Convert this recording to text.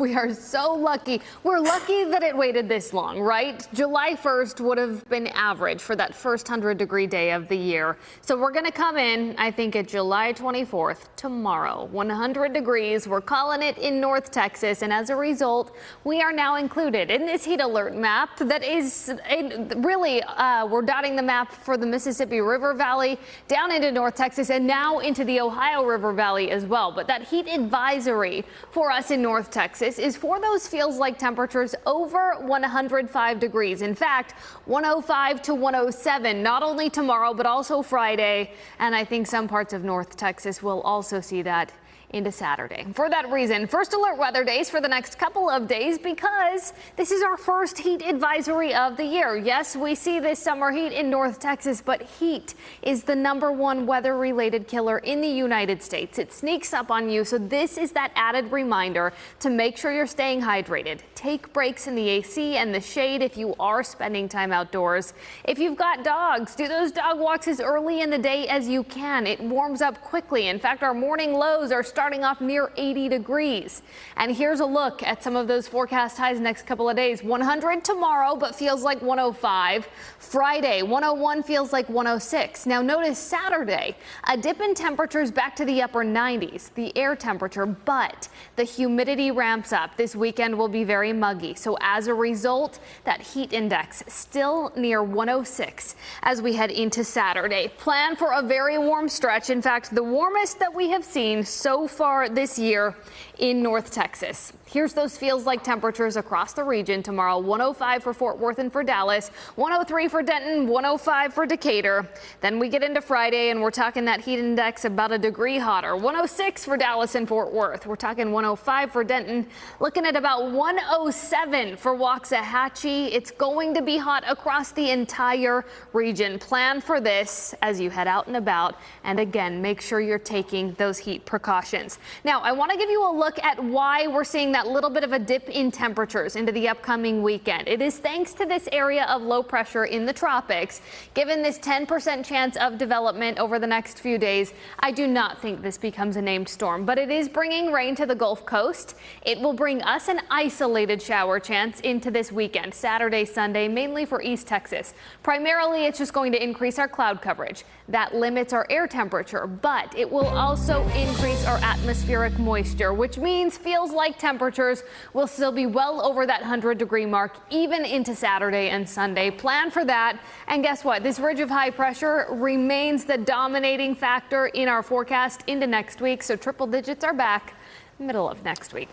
We are so lucky. We're lucky that it waited this long, right? July 1st would have been average for that first 100-degree day of the year. So we're going to come in, I think, at July 24th, tomorrow. 100 degrees. We're calling it in North Texas. And as a result, we are now included in this heat alert map that is really, we're dotting the map for the Mississippi River Valley down into North Texas and now into the Ohio River Valley as well. But that heat advisory for us in North Texas is for those feels like temperatures over 105 degrees. In fact, 105 to 107, not only tomorrow, but also Friday. And I think some parts of North Texas will also see that into Saturday. For that reason, first alert weather days for the next couple of days because this is our first heat advisory of the year. Yes, we see this summer heat in North Texas, but heat is the #1 weather related killer in the United States. It sneaks up on you. So this is that added reminder to make sure you're staying hydrated. Take breaks in the AC and the shade if you are spending time outdoors. If you've got dogs, do those dog walks as early in the day as you can. It warms up quickly. In fact, our morning lows are starting off near 80 degrees. And here's a look at some of those forecast highs next couple of days. 100 tomorrow, but feels like 105. Friday, 101 feels like 106. Now notice Saturday, a dip in temperatures back to the upper 90s, the air temperature, but the humidity ramps up. This weekend will be very muggy. So as a result, that heat index still near 106 as we head into Saturday. Plan for a very warm stretch. In fact, the warmest that we have seen so far this year in North Texas. Here's those feels like temperatures across the region tomorrow. 105 for Fort Worth and for Dallas, 103 for Denton, 105 for Decatur. Then we get into Friday and we're talking that heat index about a degree hotter. 106 for Dallas and Fort Worth. We're talking 105 for Denton, looking at about 107 for Waxahachie. It's going to be hot across the entire region. Plan for this as you head out and about. And again, make sure you're taking those heat precautions. Now, I want to give you a look at why we're seeing that little bit of a dip in temperatures into the upcoming weekend. It is thanks to this area of low pressure in the tropics. Given this 10% chance of development over the next few days, I do not think this becomes a named storm, but it is bringing rain to the Gulf Coast. It will bring us an isolated shower chance into this weekend, Saturday, Sunday, mainly for East Texas. Primarily, it's just going to increase our cloud coverage. That limits our air temperature, but it will also increase our atmospheric moisture, which means feels like temperatures will still be well over that 100-degree mark even into Saturday and Sunday. Plan for that. And guess what? This ridge of high pressure remains the dominating factor in our forecast into next week. So triple digits are back middle of next week.